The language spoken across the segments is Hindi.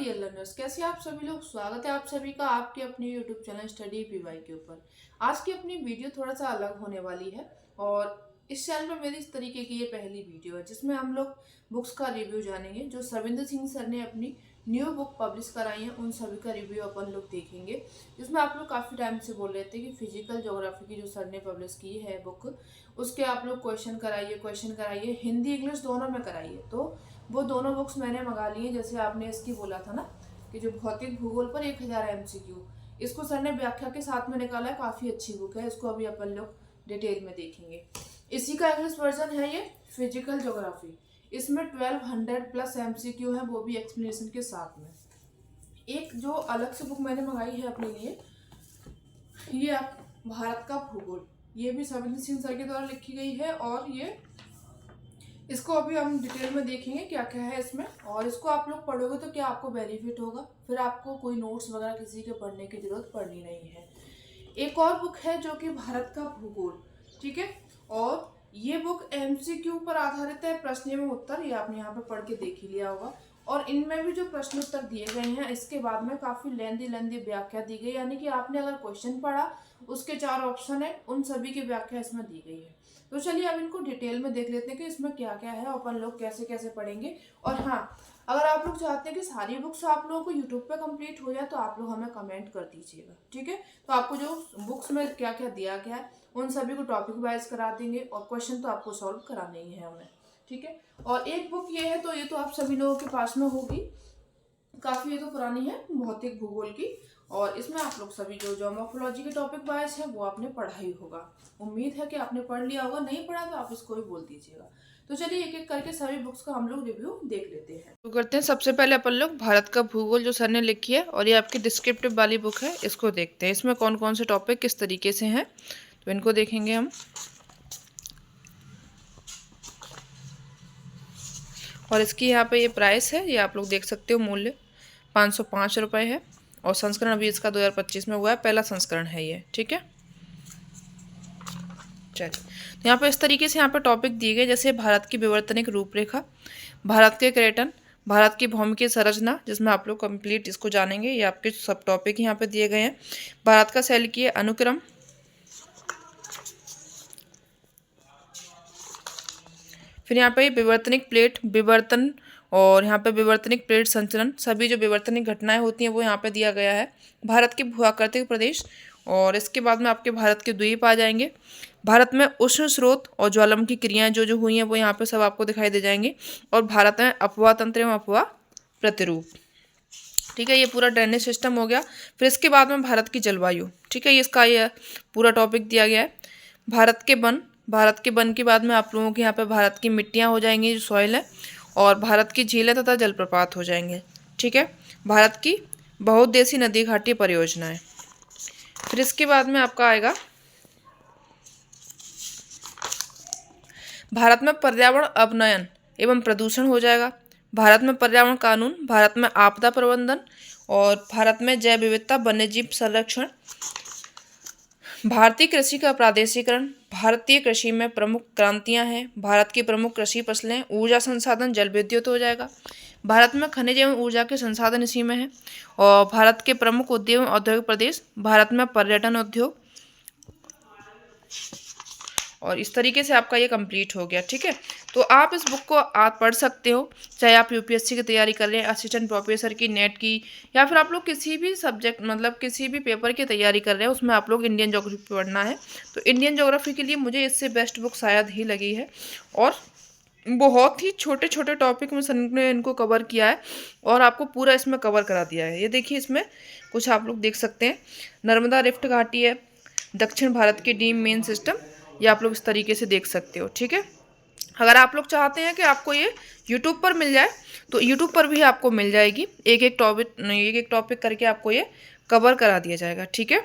डियर लर्नर्स, कैसे आप सभी लोग। स्वागत है आप सभी का आपके अपने यूट्यूब चैनल स्टडी पीवाई के ऊपर। आज की अपनी वीडियो थोड़ा सा अलग होने वाली है और इस चैनल पर मेरी इस तरीके की ये पहली वीडियो है जिसमें हम लोग बुक्स का रिव्यू जानेंगे। जो सविंदर सिंह सर ने अपनी न्यू बुक पब्लिश कराई है उन सभी का रिव्यू अपन लोग देखेंगे। जिसमें आप लोग काफ़ी टाइम से बोल रहे थे कि फिजिकल ज्योग्राफी की जो सर ने पब्लिश की है बुक, उसके आप लोग क्वेश्चन कराइए, हिंदी इंग्लिश दोनों में कराइए। तो वो दोनों बुक्स मैंने मंगा ली हैं। जैसे आपने इसकी बोला था ना कि जो भौतिक भूगोल पर 1000 MCQ, इसको सर ने व्याख्या के साथ में निकाला है। काफ़ी अच्छी बुक है, इसको अभी अपन लोग डिटेल में देखेंगे। इसी का इंग्लिश वर्जन है ये फिजिकल ज्योग्राफी। इसमें 1200 प्लस MCQ है, वो भी एक्सप्लेनेशन के साथ में। एक जो अलग से बुक मैंने मंगाई है अपने लिए, ये आप भारत का भूगोल, ये भी सविंदर सिंह सर के द्वारा लिखी गई है और ये इसको अभी हम डिटेल में देखेंगे क्या क्या है इसमें। और इसको आप लोग पढ़ोगे तो क्या आपको बेनिफिट होगा, फिर आपको कोई नोट्स वगैरह किसी के पढ़ने की जरूरत पड़नी नहीं है। एक और बुक है जो कि भारत का भूगोल, ठीक है। और ये बुक MCQ पर आधारित है, प्रश्न एवं उत्तर, ये आपने यहाँ पे पढ़ के देख ही लिया होगा। और इनमें भी जो प्रश्न उत्तर दिए गए हैं इसके बाद में काफ़ी लेंदी व्याख्या दी गई, यानी कि आपने अगर क्वेश्चन पढ़ा उसके 4 ऑप्शन है, उन सभी की व्याख्या इसमें दी गई है। तो चलिए अब इनको डिटेल में देख लेते हैं कि इसमें क्या क्या है, अपन लोग कैसे कैसे पढ़ेंगे। और हाँ, अगर आप लोग चाहते हैं कि सारी बुक्स आप लोगों को यूट्यूब पे कंप्लीट हो जाए तो आप लोग हमें कमेंट कर दीजिएगा, ठीक है। तो आपको जो बुक्स में क्या क्या दिया गया है उन सभी को टॉपिक वाइज करा देंगे और क्वेश्चन तो आपको सॉल्व कराने ही है हमें, ठीक है। और एक बुक ये है, तो ये तो आप सभी लोगों के पास में होगी, काफ़ी ये तो पुरानी है, भौतिक भूगोल की। और इसमें आप लोग सभी जो ज्योमोफोलॉजी के टॉपिक वाइज है वो आपने पढ़ा ही होगा। उम्मीद है कि आपने पढ़ लिया होगा, नहीं पढ़ा तो आप इसको भी बोल दीजिएगा। तो चलिए एक एक करके सभी बुक्स का हम लोग रिव्यू देख लेते हैं। तो करते हैं, सबसे पहले अपन लोग भारत का भूगोल जो सर ने लिखी है और ये आपकी डिस्क्रिप्टिव वाली बुक है, इसको देखते हैं। इसमें कौन कौन से टॉपिक किस तरीके से हैं तो इनको देखेंगे हम। और इसकी यहाँ पे ये प्राइस है, ये आप लोग देख सकते हो, मूल्य 505 रुपये है। और संस्करण अभी इसका 2025 में हुआ है, पहला संस्करण है ये, ठीक है। चलिए, तो यहाँ पे इस तरीके से यहाँ पे टॉपिक दिए गए, जैसे भारत की विवर्तनिक रूपरेखा, भारत के पर्यटन, भारत की भौमिकीय संरचना, जिसमें आप लोग कंप्लीट इसको जानेंगे। ये आपके सब टॉपिक यहाँ पे दिए गए हैं। भारत का शैलिकीय अनुक्रम, फिर यहाँ पे विवर्तनिक प्लेट विवर्तन, और यहाँ पे विवर्तनिक प्लेट संचलन, सभी जो विवर्तनिक घटनाएं होती हैं वो यहाँ पे दिया गया है। भारत के भूआकृतिक प्रदेश, और इसके बाद में आपके भारत के द्वीप आ जाएंगे। भारत में उष्ण स्रोत और ज्वालामुखी क्रियाएं जो जो हुई हैं वो यहाँ पे सब आपको दिखाई दे जाएंगे। और भारत में अपवाह तंत्र एवं अपवाह प्रतिरूप, ठीक है। ये पूरा ड्रेनेज सिस्टम हो गया। फिर इसके बाद में भारत की जलवायु, ठीक है, इसका ये पूरा टॉपिक दिया गया है। भारत के वन, भारत के वन के बाद में आप लोगों के यहाँ पे भारत की मिट्टियाँ हो जाएंगी जो सॉइल है, और भारत की झीलें तथा जलप्रपात हो जाएंगे, ठीक है। भारत की बहुउद्देशीय नदी घाटी परियोजनाएं। फिर इसके बाद में आपका आएगा भारत में पर्यावरण अवनयन एवं प्रदूषण हो जाएगा। भारत में पर्यावरण कानून, भारत में आपदा प्रबंधन, और भारत में जैव विविधता, वन्यजीव संरक्षण, भारतीय कृषि का प्रादेशिकरण, भारतीय कृषि में प्रमुख क्रांतियां हैं, भारत की प्रमुख कृषि फसलें, ऊर्जा संसाधन, जल विद्युत हो जाएगा। भारत में खनिज एवं ऊर्जा के संसाधन इसी में है। और भारत के प्रमुख उद्योग एवं औद्योगिक प्रदेश, भारत में पर्यटन उद्योग। और इस तरीके से आपका ये कंप्लीट हो गया, ठीक है। तो आप इस बुक को आप पढ़ सकते हो, चाहे आप UPSC की तैयारी कर रहे हैं, असिस्टेंट प्रोफेसर की, नेट की, या फिर आप लोग किसी भी सब्जेक्ट मतलब किसी भी पेपर की तैयारी कर रहे हैं, उसमें आप लोग इंडियन ज्योग्राफी पढ़ना है। तो इंडियन ज्योग्राफी के लिए मुझे इससे बेस्ट बुक शायद ही लगी है। और बहुत ही छोटे छोटे टॉपिक में सर ने इनको कवर किया है और आपको पूरा इसमें कवर करा दिया है। ये देखिए, इसमें कुछ आप लोग देख सकते हैं, नर्मदा रिफ्ट घाटी है, दक्षिण भारत के डीम मेन सिस्टम, ये आप लोग इस तरीके से देख सकते हो, ठीक है। अगर आप लोग चाहते हैं कि आपको ये यूट्यूब पर मिल जाए तो यूट्यूब पर भी आपको मिल जाएगी, एक एक टॉपिक करके आपको ये कवर करा दिया जाएगा, ठीक है।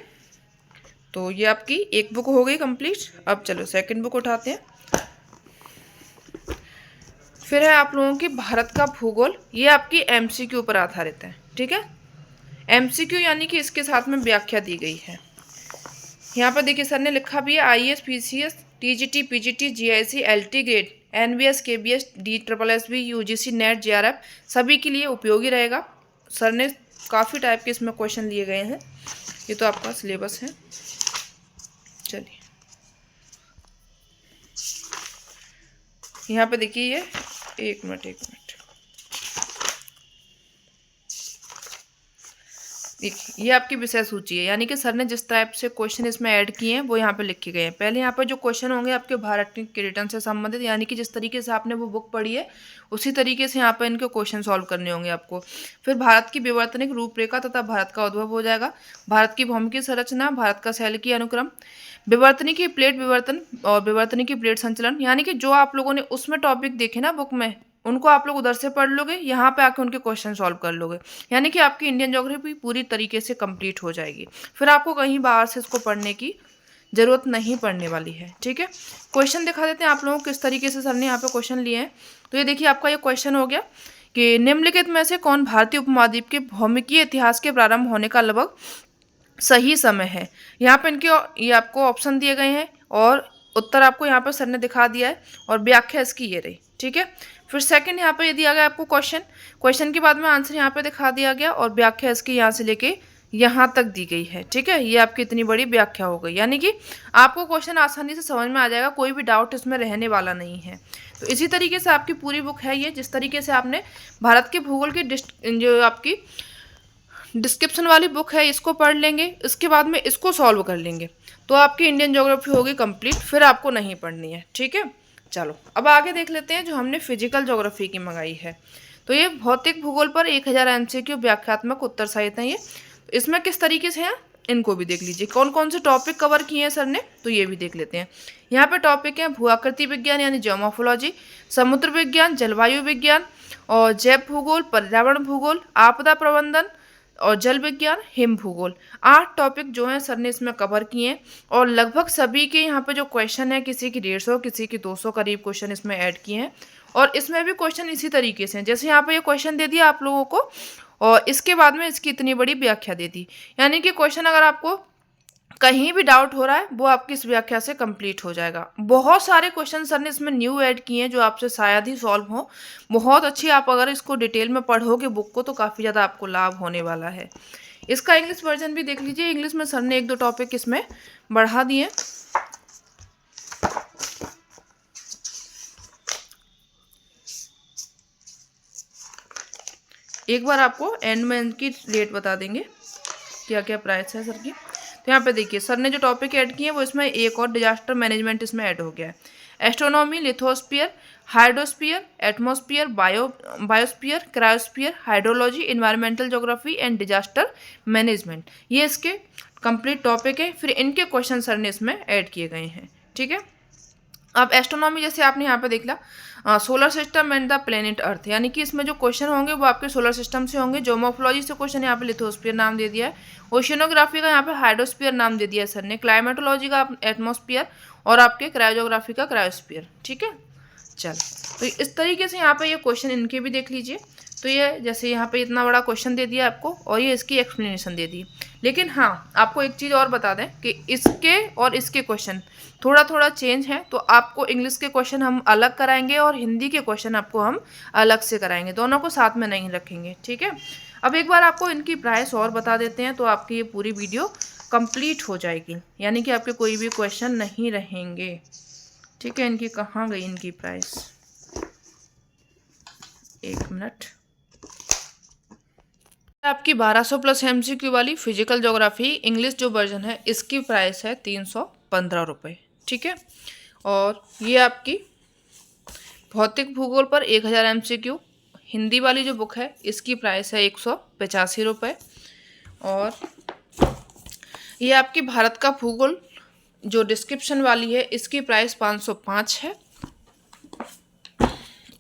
तो ये आपकी एक बुक हो गई कंप्लीट। अब चलो सेकंड बुक उठाते हैं। फिर है आप लोगों की भारत का भूगोल, ये आपकी MCQ पर आधारित है, ठीक है। MCQ यानी कि इसके साथ में व्याख्या दी गई है। यहाँ पर देखिए सर ने लिखा भी है, IAS, PCS, TGT, PGT, GIC, LT grade, NBS, KBS, DSSB, UGC, NET, JRF सभी के लिए उपयोगी रहेगा। सर ने काफ़ी टाइप के इसमें क्वेश्चन लिए गए हैं। ये तो आपका सिलेबस है। चलिए यहाँ पे देखिए ये, एक मिनट देखिए, ये आपकी विषय सूची है, यानी कि सर ने जिस टाइप से क्वेश्चन इसमें ऐड किए हैं वो यहाँ पे लिखे गए हैं। पहले यहाँ पर जो क्वेश्चन होंगे आपके भारत के रिटर्न से संबंधित, यानी कि जिस तरीके से आपने वो बुक पढ़ी है उसी तरीके से यहाँ पर इनके क्वेश्चन सॉल्व करने होंगे आपको। फिर भारत की विवर्तनिक रूपरेखा तथा भारत का उद्भव हो जाएगा, भारत की भौमिकीय संरचना, भारत का शैलिकीय अनुक्रम, विवर्तनिकी प्लेट विवर्तन और विवर्तनिकी प्लेट संचलन, यानी कि जो आप लोगों ने उसमें टॉपिक देखे ना बुक में, उनको आप लोग उधर से पढ़ लोगे, यहाँ पे आके उनके क्वेश्चन सॉल्व कर लोगे, यानी कि आपकी इंडियन ज्योग्राफी पूरी तरीके से कंप्लीट हो जाएगी। फिर आपको कहीं बाहर से इसको पढ़ने की ज़रूरत नहीं पड़ने वाली है। ठीक है, क्वेश्चन दिखा देते हैं आप लोगों को किस तरीके से सर ने यहाँ पे क्वेश्चन लिए हैं। तो ये देखिए आपका ये क्वेश्चन हो गया कि निम्नलिखित में से कौन भारतीय उपमहाद्वीप के भौमिकीय इतिहास के प्रारंभ होने का लगभग सही समय है। यहाँ पे इनके ये आपको ऑप्शन दिए गए हैं और उत्तर आपको यहाँ पर सर ने दिखा दिया है और व्याख्या इसकी ये रही। ठीक है, फिर सेकंड यहाँ पे ये दिया गया आपको क्वेश्चन के बाद में आंसर यहाँ पे दिखा दिया गया और व्याख्या इसकी यहाँ से लेके यहाँ तक दी गई है। ठीक है, ये आपकी इतनी बड़ी व्याख्या हो गई, यानी कि आपको क्वेश्चन आसानी से समझ में आ जाएगा, कोई भी डाउट इसमें रहने वाला नहीं है। तो इसी तरीके से आपकी पूरी बुक है ये, जिस तरीके से आपने भारत के भूगोल की जो आपकी डिस्क्रिप्शन वाली बुक है इसको पढ़ लेंगे, इसके बाद में इसको सॉल्व कर लेंगे तो आपकी इंडियन ज्योग्राफी होगी कंप्लीट, फिर आपको नहीं पढ़नी है। ठीक है, चलो अब आगे देख लेते हैं जो हमने फिजिकल ज्योग्राफी की मंगाई है। तो ये भौतिक भूगोल पर 1000 MCQ व्याख्यात्मक उत्तर सहित हैं ये। तो इसमें किस तरीके से हैं इनको भी देख लीजिए, कौन कौन से टॉपिक कवर किए हैं सर ने, तो ये भी देख लेते हैं। यहाँ पे टॉपिक है भूआकृति विज्ञान यानी जियोमॉर्फोलॉजी, समुद्र विज्ञान, जलवायु विज्ञान और जैव भूगोल, पर्यावरण भूगोल, आपदा प्रबंधन और जल विज्ञान, हिम भूगोल। 8 टॉपिक जो हैं सर ने इसमें कवर किए हैं और लगभग सभी के यहाँ पे जो क्वेश्चन है किसी की 150 किसी की 200 करीब क्वेश्चन इसमें ऐड किए हैं और इसमें भी क्वेश्चन इसी तरीके से हैं, जैसे यहाँ पे ये क्वेश्चन दे दिया आप लोगों को और इसके बाद में इसकी इतनी बड़ी व्याख्या दे दी, यानी कि क्वेश्चन अगर आपको कहीं भी डाउट हो रहा है वो आपकी इस व्याख्या से कंप्लीट हो जाएगा। बहुत सारे क्वेश्चन सर ने इसमें न्यू ऐड किए हैं जो आपसे शायद ही सॉल्व हो, बहुत अच्छी, आप अगर इसको डिटेल में पढ़ोगे बुक को तो काफ़ी ज़्यादा आपको लाभ होने वाला है। इसका इंग्लिश वर्जन भी देख लीजिए, इंग्लिश में सर ने 1-2 टॉपिक इसमें बढ़ा दिए। एक बार आपको एंड में इनकी रेट बता देंगे क्या क्या प्राइस है सर की। तो यहाँ पे देखिए सर ने जो टॉपिक ऐड किए हैं वो इसमें एक और डिजास्टर मैनेजमेंट इसमें ऐड हो गया है। Astronomy, lithosphere, hydrosphere, atmosphere, biosphere, cryosphere, hydrology, environmental geography and disaster management, ये इसके कंप्लीट टॉपिक है। फिर इनके क्वेश्चन सर ने इसमें ऐड किए गए हैं। ठीक है, अब एस्ट्रोनॉमी जैसे आपने यहाँ पे देख ला, solar system and the planet Earth, यानी कि इसमें जो क्वेश्चन होंगे वो आपके सोलर सिस्टम से होंगे। ज्योमॉर्फोलॉजी से क्वेश्चन यहाँ पे लिथोस्फीयर नाम दे दिया है, ओशियनोग्राफी का यहाँ पे हाइड्रोस्फीयर नाम दे दिया है सर ने, क्लाइमेटोलॉजी का एटमॉस्फियर और आपके क्रायोजोग्राफी का क्रायोस्फीयर। ठीक है, चल तो इस तरीके से यहाँ पे ये क्वेश्चन इनके भी देख लीजिए। तो ये जैसे यहाँ पे इतना बड़ा क्वेश्चन दे दिया आपको और ये इसकी एक्सप्लेनेशन दे दी। लेकिन हाँ, आपको एक चीज़ और बता दें कि इसके और इसके क्वेश्चन थोड़ा थोड़ा चेंज है, तो आपको इंग्लिश के क्वेश्चन हम अलग कराएंगे और हिंदी के क्वेश्चन आपको हम अलग से कराएंगे, दोनों को साथ में नहीं रखेंगे। ठीक है, अब एक बार आपको इनकी प्राइस और बता देते हैं तो आपकी ये पूरी वीडियो कंप्लीट हो जाएगी, यानी कि आपके कोई भी क्वेश्चन नहीं रहेंगे। ठीक है, इनकी कहाँ गई इनकी प्राइस, एक मिनट। आपकी 1200 प्लस MCQ वाली फिजिकल ज्योग्राफी इंग्लिश जो वर्जन है इसकी प्राइस है 315 रुपये। ठीक है, और ये आपकी भौतिक भूगोल पर 1000 MCQ हिंदी वाली जो बुक है इसकी प्राइस है 185 रुपये। और ये आपकी भारत का भूगोल जो डिस्क्रिप्शन वाली है इसकी प्राइस 505 है।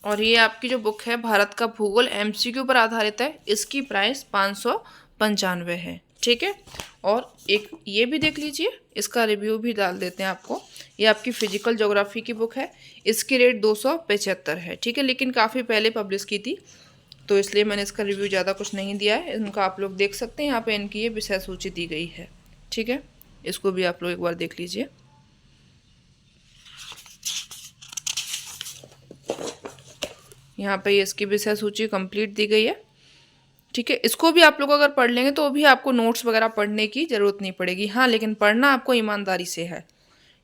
और ये आपकी जो बुक है भारत का भूगोल MCQ पर आधारित है, इसकी प्राइस 595 है। ठीक है, और एक ये भी देख लीजिए, इसका रिव्यू भी डाल देते हैं आपको। ये आपकी फिजिकल ज्योग्राफी की बुक है, इसकी रेट 275 है। ठीक है, लेकिन काफ़ी पहले पब्लिश की थी तो इसलिए मैंने इसका रिव्यू ज़्यादा कुछ नहीं दिया है, इनका आप लोग देख सकते हैं। यहाँ पे इनकी ये विषय सूची दी गई है। ठीक है, इसको भी आप लोग एक बार देख लीजिए। यहाँ पे इसकी विषय सूची कंप्लीट दी गई है। ठीक है, इसको भी आप लोग अगर पढ़ लेंगे तो भी आपको नोट्स वगैरह पढ़ने की ज़रूरत नहीं पड़ेगी। हाँ, लेकिन पढ़ना आपको ईमानदारी से है।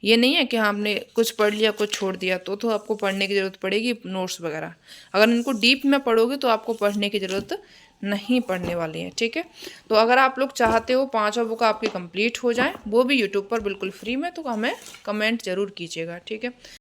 ये नहीं है कि हाँ हमने कुछ पढ़ लिया कुछ छोड़ दिया, तो आपको पढ़ने की ज़रूरत पड़ेगी नोट्स वगैरह। अगर इनको डीप में पढ़ोगे तो आपको पढ़ने की ज़रूरत नहीं पड़ने वाली है। ठीक है, तो अगर आप लोग चाहते हो 5 बुक आपकी कंप्लीट हो जाए, वो भी यूट्यूब पर बिल्कुल फ्री में, तो हमें कमेंट ज़रूर कीजिएगा। ठीक है।